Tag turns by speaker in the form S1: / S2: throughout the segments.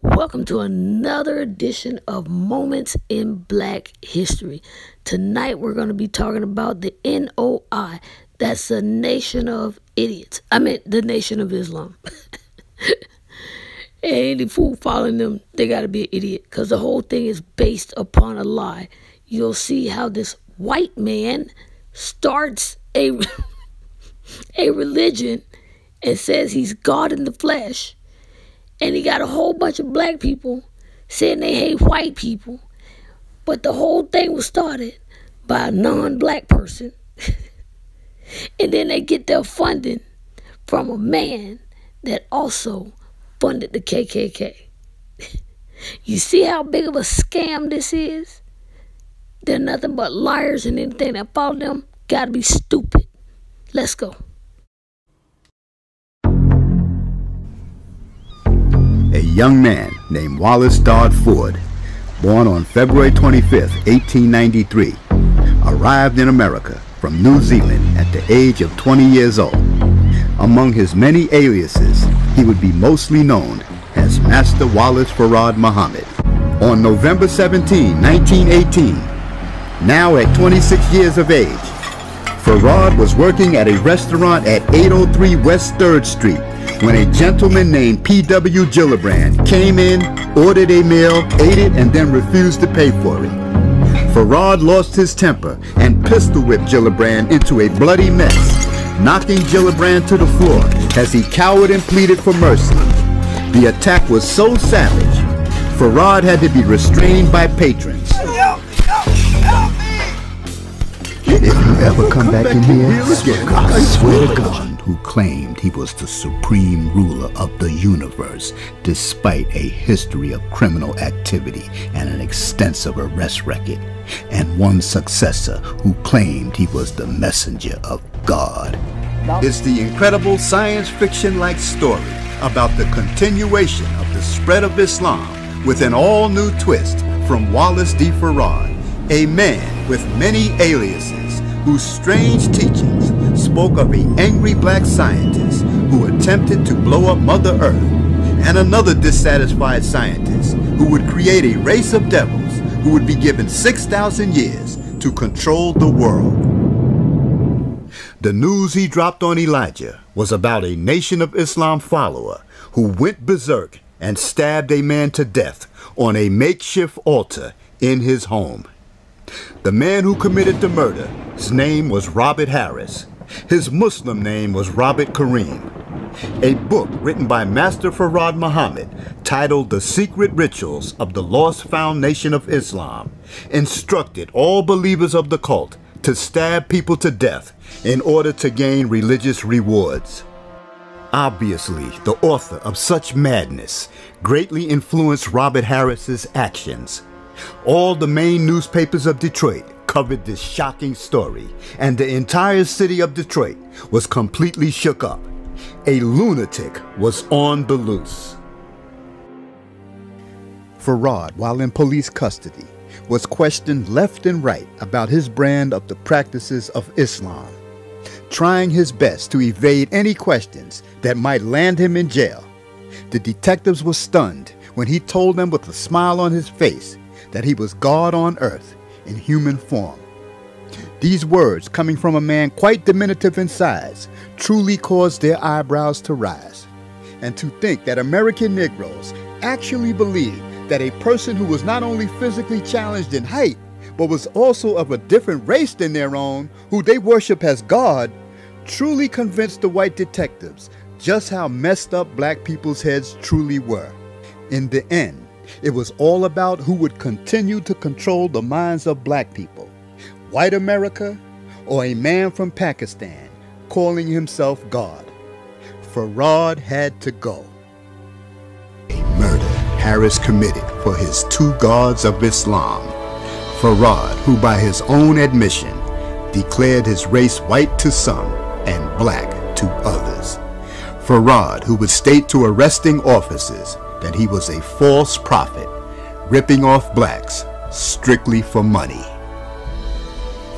S1: Welcome to another edition of Moments in Black History. Tonight we're going to be talking about the NOI. That's the Nation of Idiots. I mean, the Nation of Islam. Any fool following them, they got to be an idiot, because the whole thing is based upon a lie. You'll see how this white man starts a religion and says he's God in the flesh. And he got a whole bunch of black people saying they hate white people. But the whole thing was started by a non-black person. And then they get their funding from a man that also funded the KKK. You see how big of a scam this is? They're nothing but liars, and anything that follow them gotta be stupid. Let's go.
S2: A young man named Wallace Dodd Ford, born on February 25, 1893, arrived in America from New Zealand at the age of 20 years old. Among his many aliases, he would be mostly known as Master Wallace Farad Muhammad. On November 17, 1918, now at 26 years of age, Farad was working at a restaurant at 803 West 3rd Street when a gentleman named P.W. Gillibrand came in, ordered a meal, ate it, and then refused to pay for it. Farad lost his temper and pistol whipped Gillibrand into a bloody mess, knocking Gillibrand to the floor as he cowered and pleaded for mercy. The attack was so savage, Farad had to be restrained by patrons. If you ever come back in here, I swear to God, who claimed he was the supreme ruler of the universe, despite a history of criminal activity and an extensive arrest record, and one successor who claimed he was the messenger of God. It's the incredible science fiction-like story about the continuation of the spread of Islam with an all-new twist from Wallace D. Farad, a man with many aliases whose strange teachings spoke of an angry black scientist who attempted to blow up Mother Earth, and another dissatisfied scientist who would create a race of devils who would be given 6,000 years to control the world. The news he dropped on Elijah was about a Nation of Islam follower who went berserk and stabbed a man to death on a makeshift altar in his home. The man who committed the murder, his name was Robert Harris. His Muslim name was Robert Kareem. A book written by Master Farad Muhammad, titled The Secret Rituals of the Lost Found Nation of Islam, instructed all believers of the cult to stab people to death in order to gain religious rewards. Obviously, the author of such madness greatly influenced Robert Harris's actions. All the main newspapers of Detroit covered this shocking story, and the entire city of Detroit was completely shook up. A lunatic was on the loose. Farad, while in police custody, was questioned left and right about his brand of the practices of Islam, trying his best to evade any questions that might land him in jail. The detectives were stunned when he told them with a smile on his face that he was God on earth in human form. These words, coming from a man quite diminutive in size, truly caused their eyebrows to rise. And to think that American Negroes actually believed that a person who was not only physically challenged in height, but was also of a different race than their own, who they worship as God, truly convinced the white detectives just how messed up black people's heads truly were. In the end, it was all about who would continue to control the minds of black people, white America or a man from Pakistan calling himself God. Farad had to go. A murder Harris committed for his two gods of Islam. Farad, who by his own admission declared his race white to some and black to others. Farad, who would state to arresting officers that he was a false prophet, ripping off blacks strictly for money.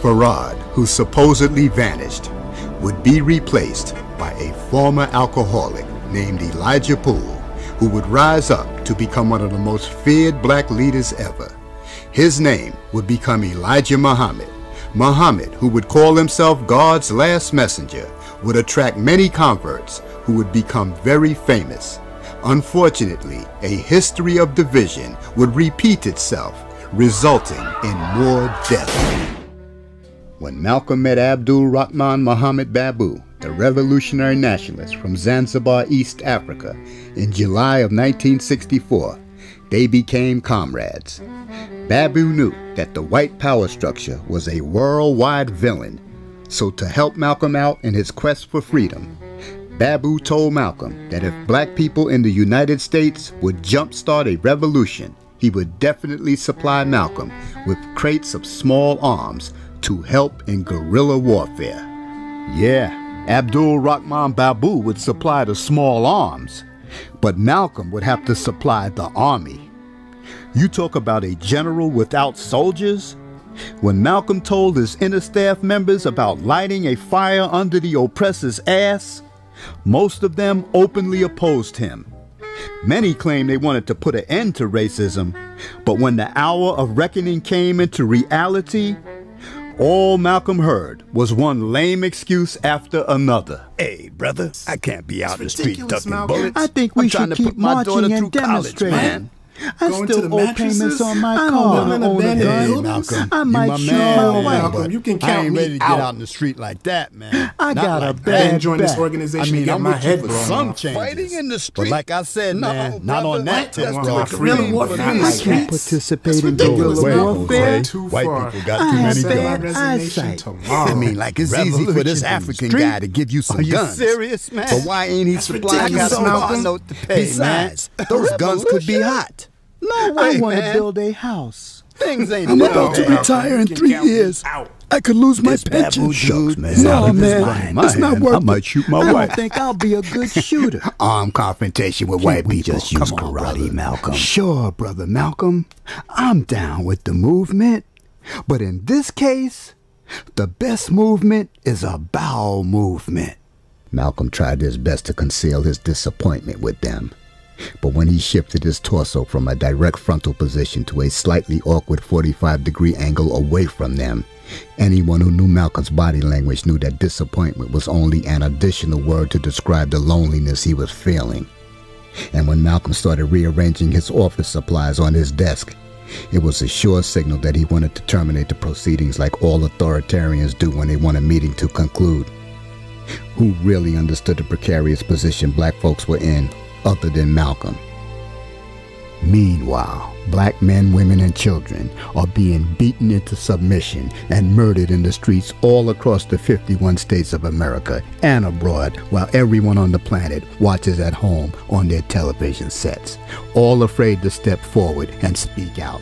S2: Farad, who supposedly vanished, would be replaced by a former alcoholic named Elijah Poole, who would rise up to become one of the most feared black leaders ever. His name would become Elijah Muhammad. Muhammad, who would call himself God's last messenger, would attract many converts who would become very famous. Unfortunately, a history of division would repeat itself, resulting in more death. When Malcolm met Abdul Rahman Muhammad Babu, the revolutionary nationalist from Zanzibar, East Africa, in July of 1964, they became comrades. Babu knew that the white power structure was a worldwide villain, so to help Malcolm out in his quest for freedom, Babu told Malcolm that if black people in the United States would jumpstart a revolution, he would definitely supply Malcolm with crates of small arms to help in guerrilla warfare. Yeah, Abdul Rahman Babu would supply the small arms, but Malcolm would have to supply the army. You talk about a general without soldiers? When Malcolm told his inner staff members about lighting a fire under the oppressor's ass, most of them openly opposed him. Many claimed they wanted to put an end to racism, but when the hour of reckoning came into reality, all Malcolm heard was one lame excuse after another. Hey, brother, I can't be out in the street ducking bullets. I think we should keep marching and demonstrating. I still owe payments on my car. Hey, Malcolm, I might shoot my wife. You can count I ain't ready to get out in the street like that, man. I got a bad back. I didn't join this organization to get my head blown some changes. Fighting in the street. But like I said, man, not on that test. I can't participate in guerrilla warfare. White people got too many guns. I mean, like it's easy for this African guy to give you some guns. Are you serious, man? But why ain't he supplying us a note to pay, besides, those guns could be hot. No way, I want to build a house. Things ain't I'm about to retire in 3 years. I could lose my pension. Shucks, man. No, man. It's not worth it. I might shoot my wife. I don't think I'll be a good shooter. Armed confrontation with white people. Just use karate, Malcolm. Sure, brother Malcolm. I'm down with the movement. But in this case, the best movement is a bowel movement. Malcolm tried his best to conceal his disappointment with them. But when he shifted his torso from a direct frontal position to a slightly awkward 45-degree angle away from them, anyone who knew Malcolm's body language knew that disappointment was only an additional word to describe the loneliness he was feeling. And when Malcolm started rearranging his office supplies on his desk, it was a sure signal that he wanted to terminate the proceedings like all authoritarians do when they want a meeting to conclude. Who really understood the precarious position black folks were in other than Malcolm? Meanwhile, black men, women, and children are being beaten into submission and murdered in the streets all across the 51 states of America and abroad, while everyone on the planet watches at home on their television sets, all afraid to step forward and speak out.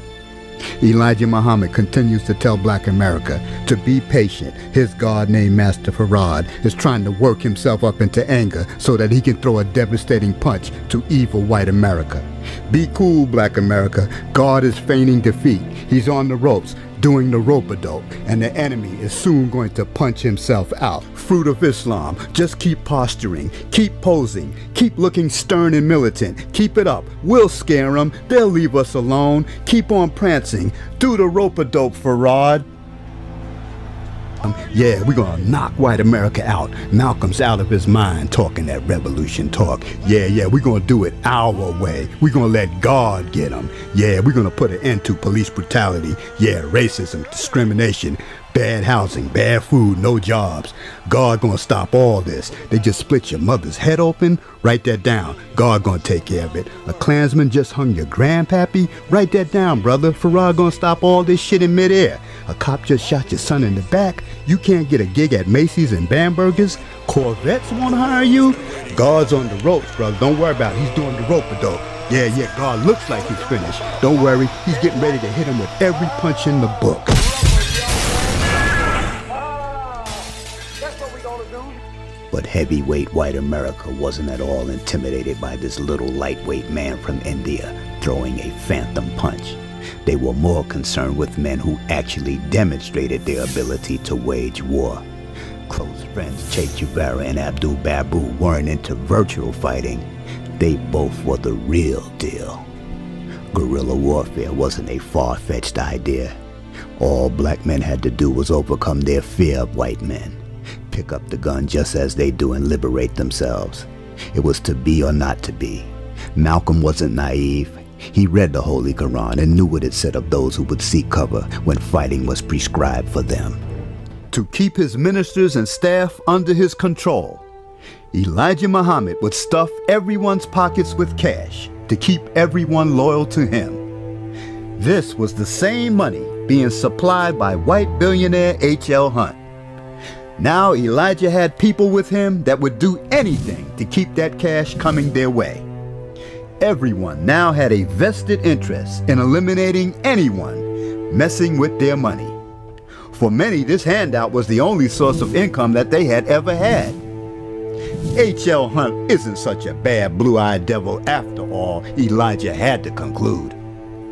S2: Elijah Muhammad continues to tell black America to be patient. His God named Master Farad is trying to work himself up into anger so that he can throw a devastating punch to evil white America. Be cool, black America. God is feigning defeat. He's on the ropes, doing the rope-a-dope, and the enemy is soon going to punch himself out. Fruit of Islam, just keep posturing, keep posing, keep looking stern and militant. Keep it up. We'll scare them. They'll leave us alone. Keep on prancing. Do the rope-a-dope, Farad. Yeah, we're gonna knock white America out. Malcolm's out of his mind talking that revolution talk. Yeah, we're gonna do it our way. We're gonna let God get him. Yeah, we're gonna put an end to police brutality. Yeah, racism, discrimination, bad housing, bad food, no jobs. God gonna stop all this. They just split your mother's head open. Write that down. God gonna take care of it. A Klansman just hung your grandpappy. Write that down, brother. Farad gonna stop all this shit in midair. A cop just shot your son in the back. You can't get a gig at Macy's and Bamberger's. Corvettes won't hire you. God's on the ropes, brother. Don't worry about it. He's doing the rope-a-dope. Yeah, God looks like he's finished. Don't worry. He's getting ready to hit him with every punch in the book. But heavyweight white America wasn't at all intimidated by this little lightweight man from India throwing a phantom punch. They were more concerned with men who actually demonstrated their ability to wage war. Close friends Che Guevara and Abdul Babu weren't into virtual fighting. They both were the real deal. Guerrilla warfare wasn't a far-fetched idea. All black men had to do was overcome their fear of white men, pick up the gun just as they do and liberate themselves. It was to be or not to be. Malcolm wasn't naive. He read the Holy Quran and knew what it said of those who would seek cover when fighting was prescribed for them. To keep his ministers and staff under his control, Elijah Muhammad would stuff everyone's pockets with cash to keep everyone loyal to him. This was the same money being supplied by white billionaire H.L. Hunt. Now Elijah had people with him that would do anything to keep that cash coming their way. Everyone now had a vested interest in eliminating anyone messing with their money. For many, this handout was the only source of income that they had ever had. H.L. Hunt isn't such a bad blue-eyed devil after all, Elijah had to conclude.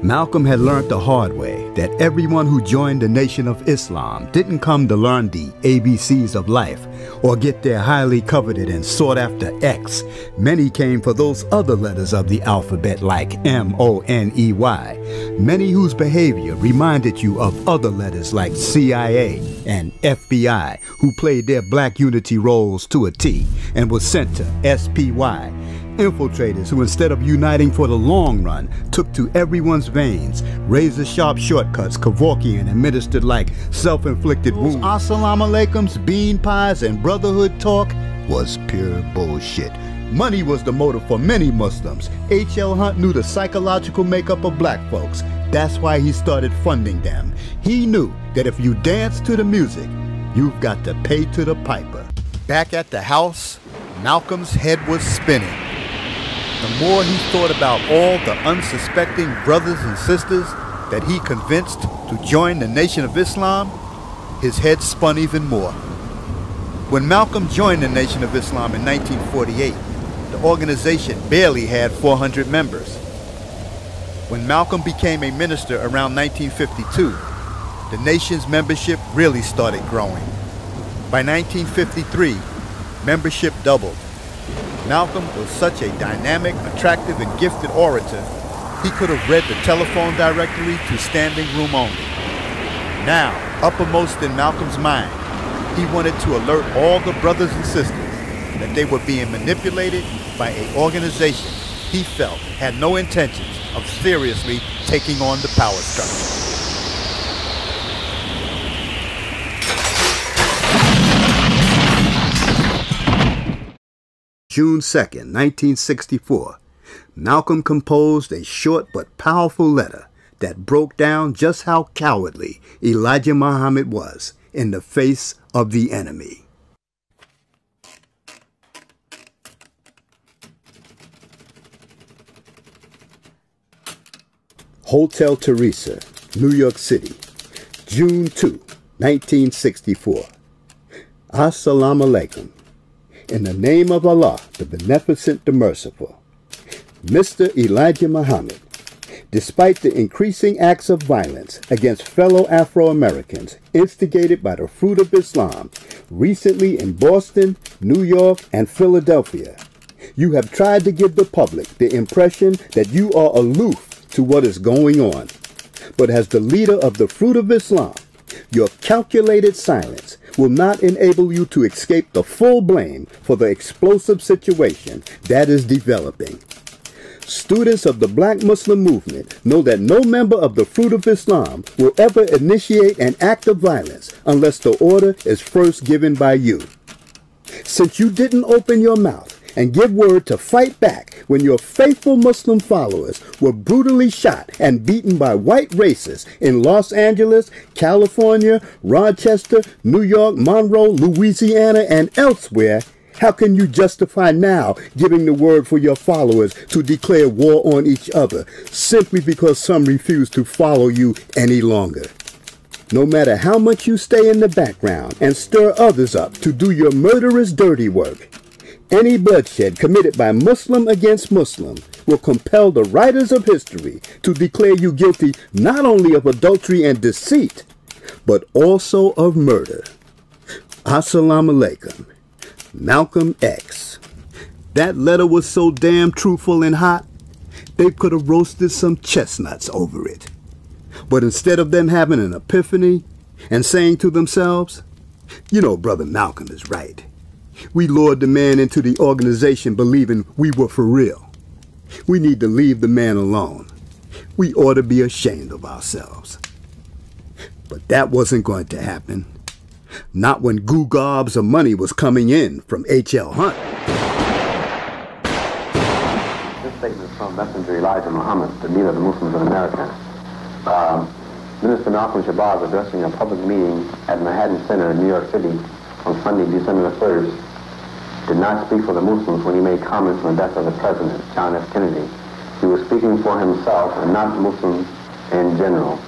S2: Malcolm had learned the hard way that everyone who joined the Nation of Islam didn't come to learn the ABCs of life or get their highly coveted and sought after X. Many came for those other letters of the alphabet like M-O-N-E-Y, many whose behavior reminded you of other letters like CIA and FBI, who played their black unity roles to a T and was sent to SPY. Infiltrators who, instead of uniting for the long run, took to everyone's veins, razor-sharp shortcuts Kevorkian administered like self-inflicted wounds. Assalamu alaikums, bean pies, and brotherhood talk was pure bullshit. Money was the motive for many Muslims. H.L. Hunt knew the psychological makeup of black folks. That's why he started funding them. He knew that if you dance to the music, you've got to pay to the piper. Back at the house, Malcolm's head was spinning. The more he thought about all the unsuspecting brothers and sisters that he convinced to join the Nation of Islam, his head spun even more. When Malcolm joined the Nation of Islam in 1948, the organization barely had 400 members. When Malcolm became a minister around 1952, the nation's membership really started growing. By 1953, membership doubled. Malcolm was such a dynamic, attractive, and gifted orator, he could have read the telephone directory to standing room only. Now, uppermost in Malcolm's mind, he wanted to alert all the brothers and sisters that they were being manipulated by an organization he felt had no intentions of seriously taking on the power structure. June 2nd, 1964, Malcolm composed a short but powerful letter that broke down just how cowardly Elijah Muhammad was in the face of the enemy. Hotel Teresa, New York City, June 2, 1964. Assalamu alaikum. In the name of Allah, the Beneficent, the Merciful. Mr. Elijah Muhammad, despite the increasing acts of violence against fellow Afro-Americans instigated by the Fruit of Islam recently in Boston, New York, and Philadelphia, you have tried to give the public the impression that you are aloof to what is going on. But as the leader of the Fruit of Islam, your calculated silence will not enable you to escape the full blame for the explosive situation that is developing. Students of the Black Muslim movement know that no member of the Fruit of Islam will ever initiate an act of violence unless the order is first given by you. Since you didn't open your mouth and give word to fight back when your faithful Muslim followers were brutally shot and beaten by white racists in Los Angeles, California, Rochester, New York, Monroe, Louisiana, and elsewhere, how can you justify now giving the word for your followers to declare war on each other simply because some refuse to follow you any longer? No matter how much you stay in the background and stir others up to do your murderous dirty work, any bloodshed committed by Muslim against Muslim will compel the writers of history to declare you guilty not only of adultery and deceit, but also of murder. Assalamu alaikum. Malcolm X. That letter was so damn truthful and hot they could have roasted some chestnuts over it. But instead of them having an epiphany and saying to themselves, you know, Brother Malcolm is right. We lured the man into the organization believing we were for real. We need to leave the man alone. We ought to be ashamed of ourselves. But that wasn't going to happen. Not when goo gobs of money was coming in from H.L. Hunt.
S3: This statement is from Messenger Elijah Muhammad, the leader of the Muslims in America. Minister Malcolm Shabazz, addressing a public meeting at Manhattan Center in New York City on Sunday, December the 3rd, did not speak for the Muslims when he made comments on the death of the President, John F. Kennedy. He was speaking for himself and not Muslims in general.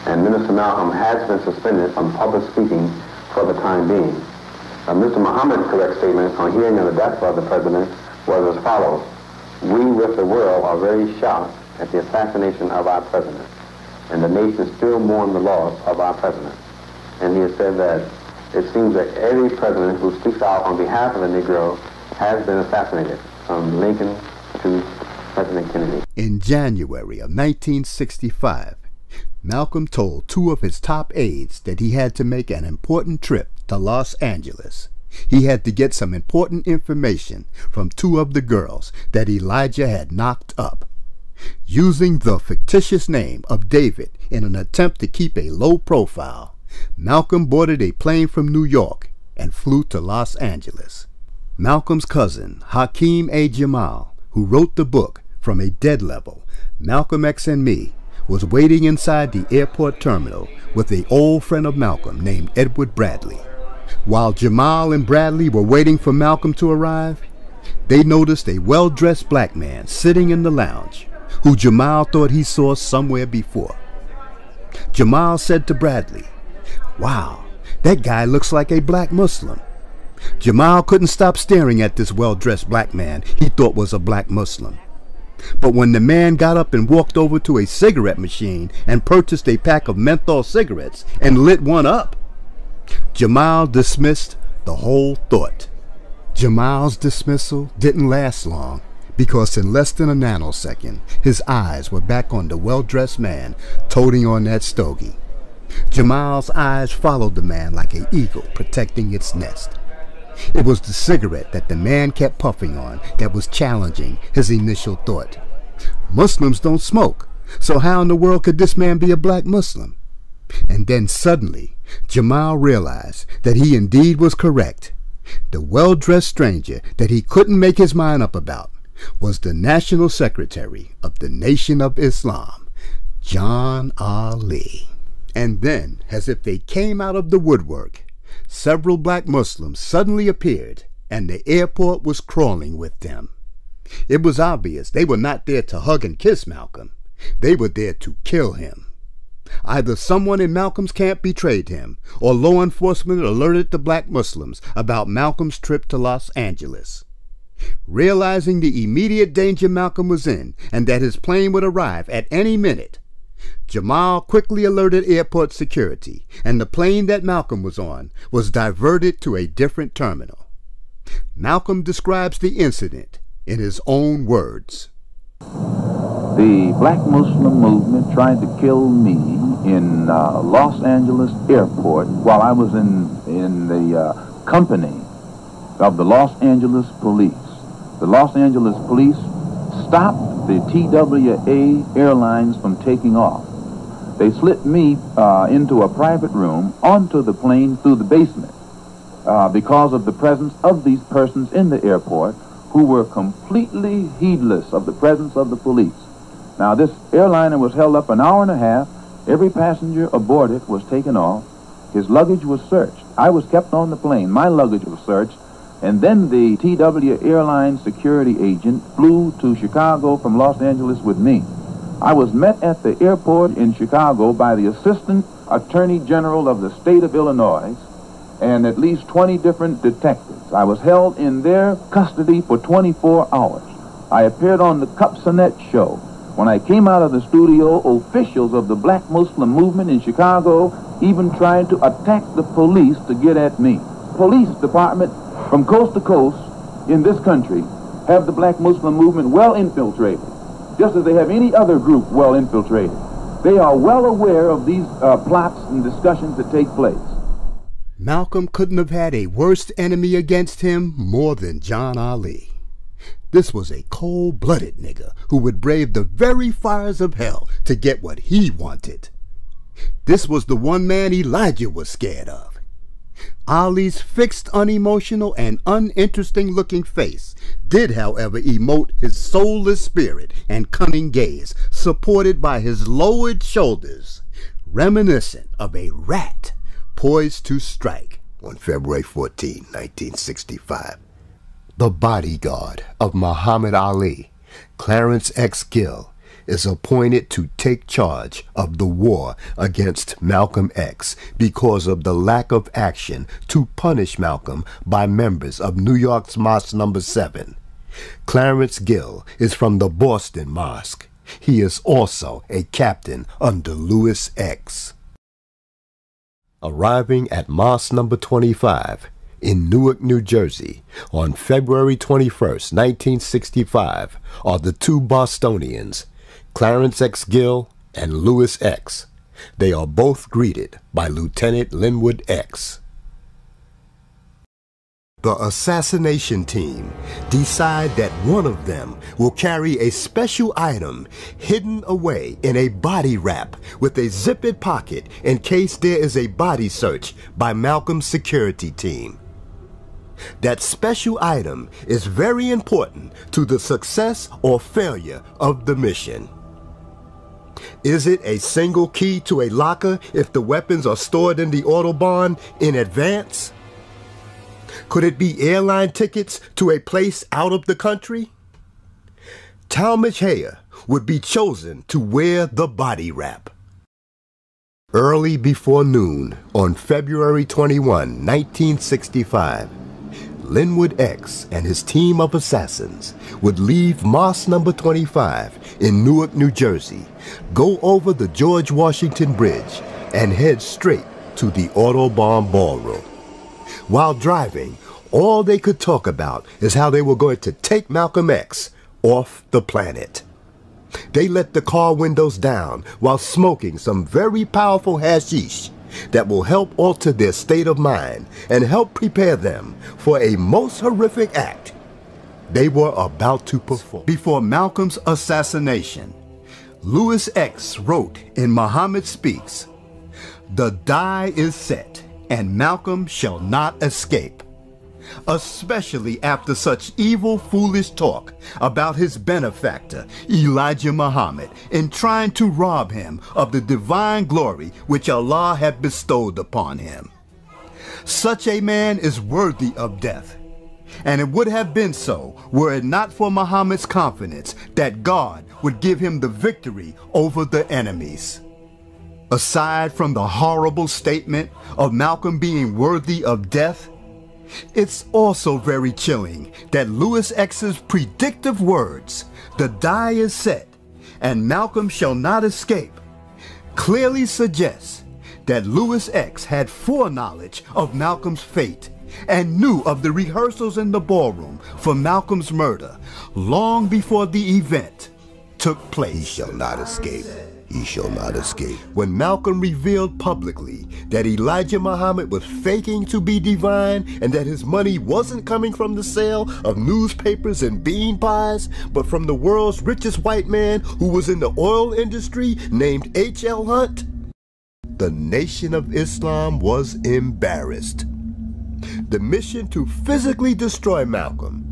S3: And Minister Malcolm has been suspended from public speaking for the time being. Mr. Muhammad's correct statement on hearing of the death of the President was as follows. We with the world are very shocked at the assassination of our President, and the nation still mourn the loss of our President. And he has said that it seems that every president who speaks out on behalf of the Negro has been assassinated, from Lincoln to President Kennedy.
S2: In January of 1965, Malcolm told two of his top aides that he had to make an important trip to Los Angeles. He had to get some important information from two of the girls that Elijah had knocked up. Using the fictitious name of David in an attempt to keep a low profile, Malcolm boarded a plane from New York and flew to Los Angeles. Malcolm's cousin, Hakeem A. Jamal, who wrote the book From a Dead Level, Malcolm X and Me, was waiting inside the airport terminal with an old friend of Malcolm named Edward Bradley. While Jamal and Bradley were waiting for Malcolm to arrive, they noticed a well-dressed black man sitting in the lounge, who Jamal thought he saw somewhere before. Jamal said to Bradley, "Wow, that guy looks like a black Muslim." Jamal couldn't stop staring at this well-dressed black man he thought was a black Muslim. But when the man got up and walked over to a cigarette machine and purchased a pack of menthol cigarettes and lit one up, Jamal dismissed the whole thought. Jamal's dismissal didn't last long, because in less than a nanosecond, his eyes were back on the well-dressed man toting on that stogie. Jamal's eyes followed the man like an eagle protecting its nest. It was the cigarette that the man kept puffing on that was challenging his initial thought. Muslims don't smoke, so how in the world could this man be a black Muslim? And then suddenly, Jamal realized that he indeed was correct. The well-dressed stranger that he couldn't make his mind up about was the National Secretary of the Nation of Islam, John Ali. And then, as if they came out of the woodwork, several black Muslims suddenly appeared, and the airport was crawling with them. It was obvious they were not there to hug and kiss Malcolm. They were there to kill him. Either someone in Malcolm's camp betrayed him, or law enforcement alerted the black Muslims about Malcolm's trip to Los Angeles. Realizing the immediate danger Malcolm was in, and that his plane would arrive at any minute, Jamal quickly alerted airport security, and the plane that Malcolm was on was diverted to a different terminal. Malcolm describes the incident in his own words.
S4: The black Muslim movement tried to kill me in Los Angeles airport while I was in the company of the Los Angeles police. The Los Angeles police stopped the TWA Airlines from taking off. They slipped me into a private room onto the plane through the basement because of the presence of these persons in the airport who were completely heedless of the presence of the police. Now, this airliner was held up an hour and a half. Every passenger aboard it was taken off. His luggage was searched. I was kept on the plane. My luggage was searched. And then the TWA Airlines security agent flew to Chicago from Los Angeles with me. I was met at the airport in Chicago by the Assistant Attorney General of the state of Illinois and at least 20 different detectives. I was held in their custody for 24 hours. I appeared on the Cup Sonnet show. When I came out of the studio, officials of the black Muslim movement in Chicago even tried to attack the police to get at me. Police department from coast to coast in this country have the black Muslim movement well infiltrated. just as they have any other group well infiltrated. They are well aware of these plots and discussions that take place.
S2: Malcolm couldn't have had a worse enemy against him more than John Ali. This was a cold-blooded nigga who would brave the very fires of hell to get what he wanted. This was the one man Elijah was scared of. Ali's fixed, unemotional, and uninteresting-looking face did, however, emote his soulless spirit and cunning gaze, supported by his lowered shoulders, reminiscent of a rat poised to strike.
S5: On February 14, 1965, the bodyguard of Muhammad Ali, Clarence X. Gill, is appointed to take charge of the war against Malcolm X because of the lack of action to punish Malcolm by members of New York's Mosque No. 7. Clarence Gill is from the Boston Mosque. He is also a captain under Louis X. Arriving at Mosque No. 25 in Newark, New Jersey, on February 21, 1965, are the two Bostonians, Clarence X. Gill and Louis X. They are both greeted by Lieutenant Linwood X. The assassination team decide that one of them will carry a special item hidden away in a body wrap with a zippered pocket in case there is a body search by Malcolm's security team. That special item is very important to the success or failure of the mission. Is it a single key to a locker if the weapons are stored in the Autobahn in advance? Could it be airline tickets to a place out of the country? Talmadge Hayer would be chosen to wear the body wrap. Early before noon on February 21, 1965, Linwood X and his team of assassins would leave Mosque No. 25 in Newark, New Jersey, go over the George Washington Bridge, and head straight to the Autobahn Ballroom. While driving, all they could talk about is how they were going to take Malcolm X off the planet. They let the car windows down while smoking some very powerful hashish that will help alter their state of mind and help prepare them for a most horrific act they were about to perform. Before Malcolm's assassination, Louis X wrote in Muhammad Speaks, "The die is set, and Malcolm shall not escape," especially after such evil, foolish talk about his benefactor, Elijah Muhammad, in trying to rob him of the divine glory which Allah had bestowed upon him. Such a man is worthy of death, and it would have been so were it not for Muhammad's confidence that God would give him the victory over the enemies. Aside from the horrible statement of Malcolm being worthy of death, it's also very chilling that Louis X's predictive words, "The die is set, and Malcolm shall not escape," clearly suggests that Louis X had foreknowledge of Malcolm's fate and knew of the rehearsals in the ballroom for Malcolm's murder long before the event took place. He shall not escape. He shall not escape.
S2: When Malcolm revealed publicly that Elijah Muhammad was faking to be divine and that his money wasn't coming from the sale of newspapers and bean pies, but from the world's richest white man who was in the oil industry named H.L. Hunt, the Nation of Islam was embarrassed. The mission to physically destroy Malcolm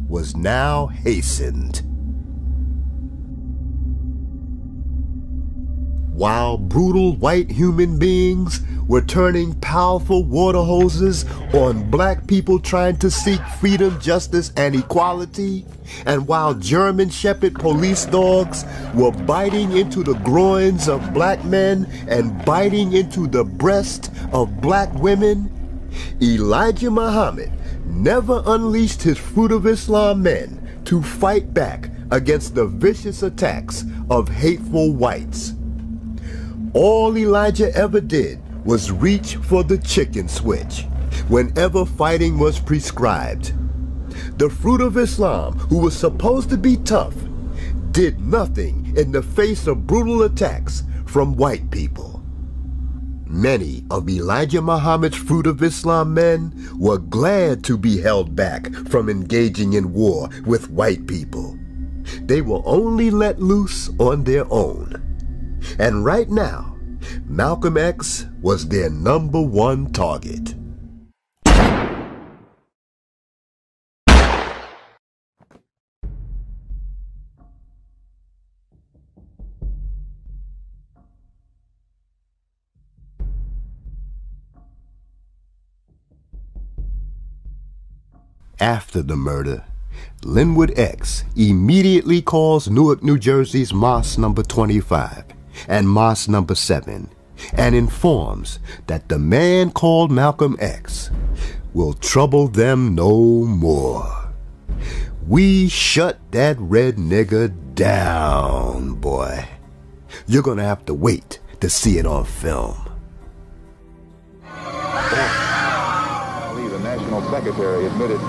S2: was now hastened. While brutal white human beings were turning powerful water hoses on black people trying to seek freedom, justice, and equality, and while German Shepherd police dogs were biting into the groins of black men and biting into the breast of black women, Elijah Muhammad never unleashed his Fruit of Islam men to fight back against the vicious attacks of hateful whites. All Elijah ever did was reach for the chicken switch whenever fighting was prescribed. The Fruit of Islam, who was supposed to be tough,
S5: did nothing in the face of brutal attacks from white people. Many of Elijah Muhammad's Fruit of Islam men were glad to be held back from engaging in war with white people. They were only let loose on their own. And right now, Malcolm X was their #1 target. After the murder, Linwood X immediately calls Newark, New Jersey's Mosque number 25 and Mosque number 7 and informs that the man called Malcolm X will trouble them no more. We shut that red nigger down, boy. You're gonna have to wait to see it on film.
S4: The National Secretary admitted,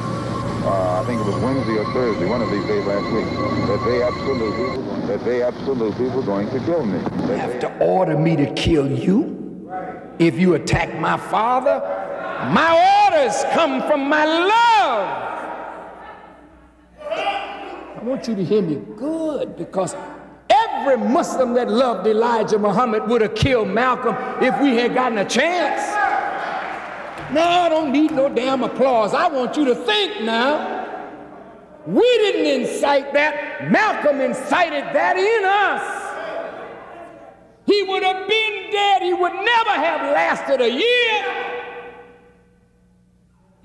S4: I think it was Wednesday or Thursday, one of these days last week, that they absolutely were going to kill me.
S6: You have to order me to kill you if you attack my father. My orders come from my love. I want you to hear me good, because every Muslim that loved Elijah Muhammad would have killed Malcolm if we had gotten a chance. No, I don't need no damn applause. I want you to think now. We didn't incite that. Malcolm incited that in us. He would have been dead. He would never have lasted a year.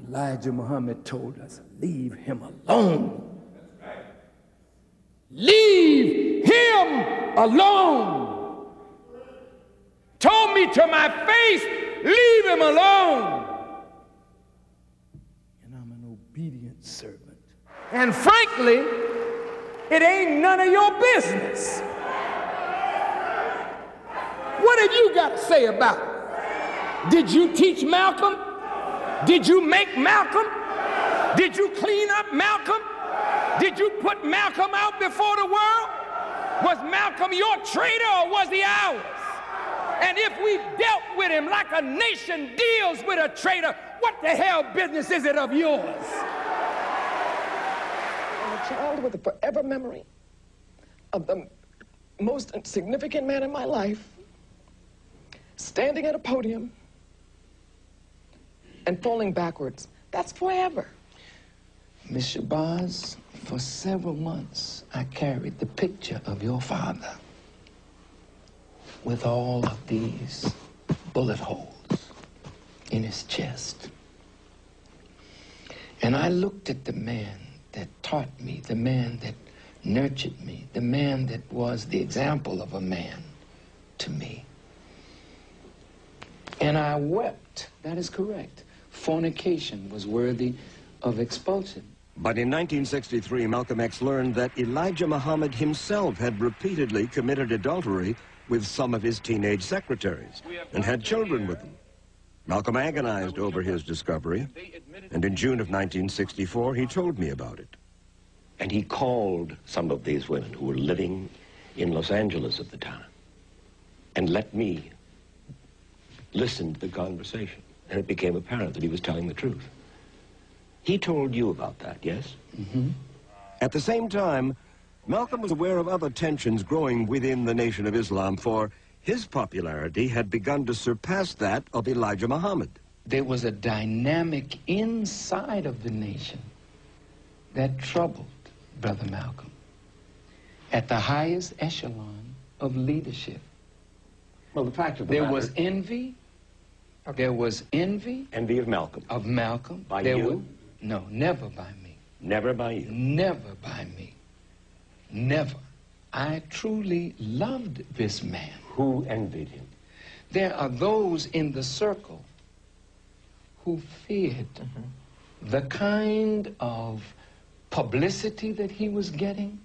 S6: Elijah Muhammad told us, leave him alone. Leave him alone. Told me to my face, leave him alone. Obedient servant. And frankly, it ain't none of your business. What have you got to say about it? Did you teach Malcolm? Did you make Malcolm? Did you clean up Malcolm? Did you put Malcolm out before the world? Was Malcolm your traitor or was he ours? And if we dealt with him like a nation deals with a traitor, what the hell business is it of yours?
S7: I'm a child with a forever memory of the most significant man in my life standing at a podium and falling backwards. That's forever.
S6: Miss Shabazz, for several months, I carried the picture of your father with all of these bullet holes in his chest. And I looked at the man that taught me, the man that nurtured me, the man that was the example of a man to me. And I wept. That is correct. Fornication was worthy of expulsion.
S8: But in 1963, Malcolm X learned that Elijah Muhammad himself had repeatedly committed adultery with some of his teenage secretaries and had children with them. Malcolm agonized over his discovery, and in June of 1964, he told me about it.
S9: And he called some of these women who were living in Los Angeles at the time and let me listen to the conversation. And it became apparent that he was telling the truth. He told you about that, yes?
S8: Mm-hmm. At the same time, Malcolm was aware of other tensions growing within the Nation of Islam, for his popularity had begun to surpass that of Elijah Muhammad.
S6: There was a dynamic inside of the nation that troubled Brother Malcolm at the highest echelon of leadership.
S9: Well, the fact of the
S6: matter,
S9: matter...
S6: was envy. There was envy.
S9: Envy of Malcolm.
S6: Of Malcolm.
S9: By you?
S6: No, never by me.
S9: Never by you?
S6: Never by me. Never. I truly loved this man.
S9: Who envied him?
S6: There are those in the circle who feared the kind of publicity that he was getting,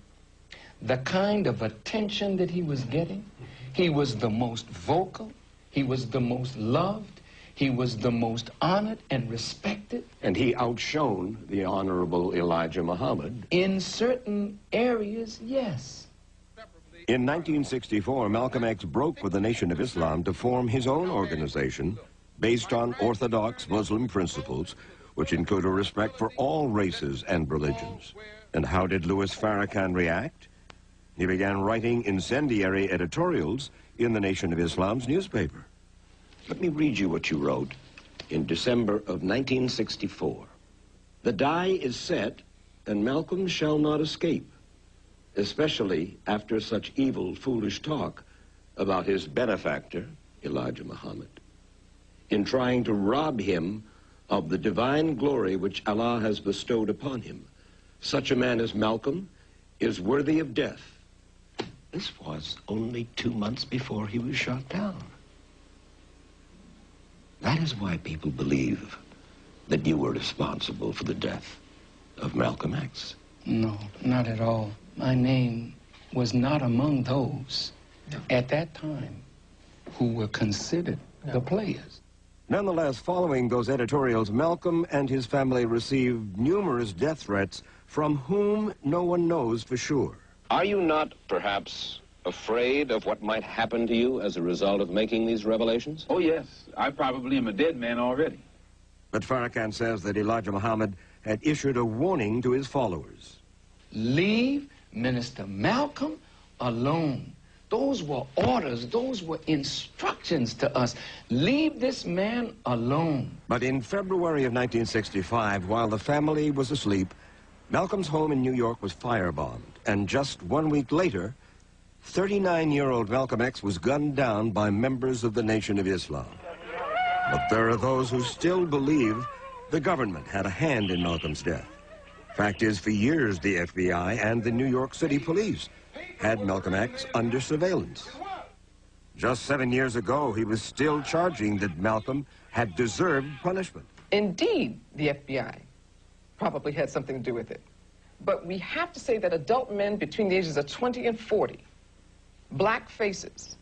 S6: the kind of attention that he was getting. He was the most vocal. He was the most loved. He was the most honored and respected.
S9: And he outshone the Honorable Elijah Muhammad.
S6: In certain areas, yes.
S8: In 1964, Malcolm X broke with the Nation of Islam to form his own organization based on orthodox Muslim principles, which include a respect for all races and religions. And how did Louis Farrakhan react? He began writing incendiary editorials in the Nation of Islam's newspaper.
S9: Let me read you what you wrote in December of 1964. The die is set, and Malcolm shall not escape, especially after such evil, foolish talk about his benefactor, Elijah Muhammad, in trying to rob him of the divine glory which Allah has bestowed upon him. Such a man as Malcolm is worthy of death. This was only 2 months before he was shot down. That is why people believe that you were responsible for the death of Malcolm X.
S6: No, not at all. My name was not among those at that time who were considered the players.
S8: Nonetheless, following those editorials, Malcolm and his family received numerous death threats from whom no one knows for sure.
S9: Are you not, perhaps, afraid of what might happen to you as a result of making these revelations?
S10: Oh, yes. I probably am a dead man already.
S8: But Farrakhan says that Elijah Muhammad had issued a warning to his followers.
S6: Leave Minister Malcolm alone. Those were orders. Those were instructions to us. Leave this man alone.
S8: But in February of 1965, while the family was asleep, Malcolm's home in New York was firebombed. And just 1 week later, 39-year-old Malcolm X was gunned down by members of the Nation of Islam. But there are those who still believe the government had a hand in Malcolm's death. Fact is, for years, the FBI and the New York City police had Malcolm X under surveillance. Just 7 years ago, he was still charging that Malcolm had deserved punishment.
S7: Indeed, the FBI probably had something to do with it. But we have to say that adult men between the ages of 20 and 40, black faces,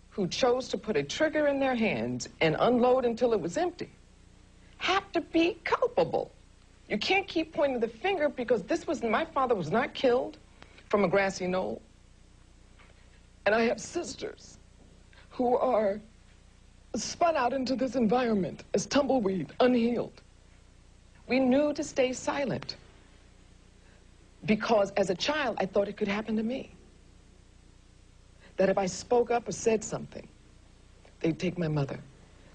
S7: who chose to put a trigger in their hands and unload until it was empty, have to be culpable. You can't keep pointing the finger because my father was not killed from a grassy knoll. And I have sisters who are spun out into this environment as tumbleweed, unhealed. We knew to stay silent because as a child, I thought it could happen to me. That if I spoke up or said something, they'd take my mother.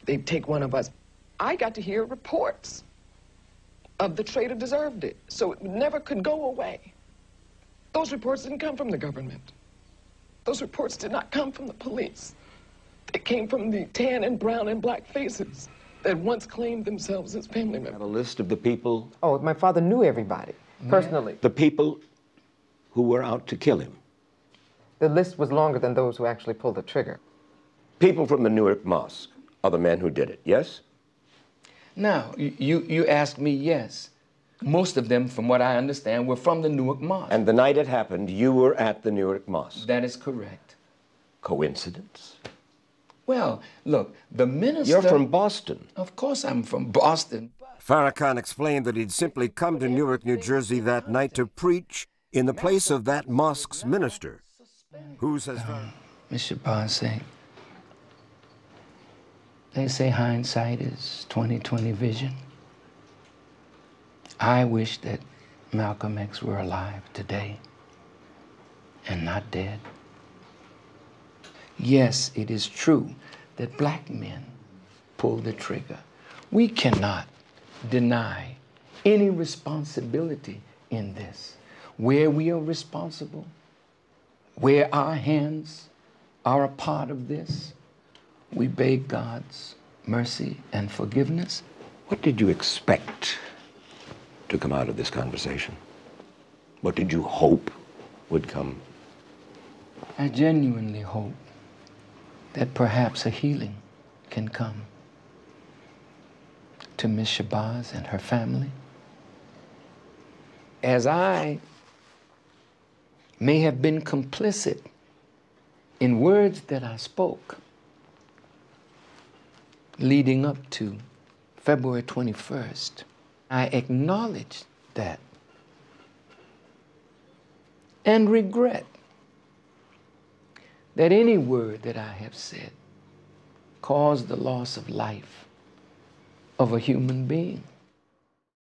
S7: They'd take one of us. I got to hear reports of the traitor deserved it, so it never could go away. Those reports didn't come from the government. Those reports did not come from the police. They came from the tan and brown and black faces that once claimed themselves as family members.
S9: Have a list of the people?
S11: Oh, my father knew everybody, personally.
S9: The people who were out to kill him?
S11: The list was longer than those who actually pulled the trigger.
S9: People from the Newark Mosque are the men who did it, yes?
S6: Now, you asked me, yes. Most of them, from what I understand, were from the Newark Mosque.
S9: And the night it happened, you were at the Newark Mosque?
S6: That is correct.
S9: Coincidence?
S6: Well, look, the minister...
S9: You're from Boston.
S6: Of course I'm from Boston.
S8: Farrakhan explained that he'd simply come to Newark, New Jersey that night to preach in the place of that mosque's minister. Who says...
S6: Mr. Shabazz, they say hindsight is 20/20 vision. I wish that Malcolm X were alive today and not dead. Yes, it is true that black men pulled the trigger. We cannot deny any responsibility in this. Where we are responsible, where our hands are a part of this, we beg God's mercy and forgiveness.
S9: What did you expect to come out of this conversation? What did you hope would come?
S6: I genuinely hope that perhaps a healing can come to Miss Shabazz and her family. As I may have been complicit in words that I spoke leading up to February 21st, I acknowledge that and regret that any word that I have said caused the loss of life of a human being.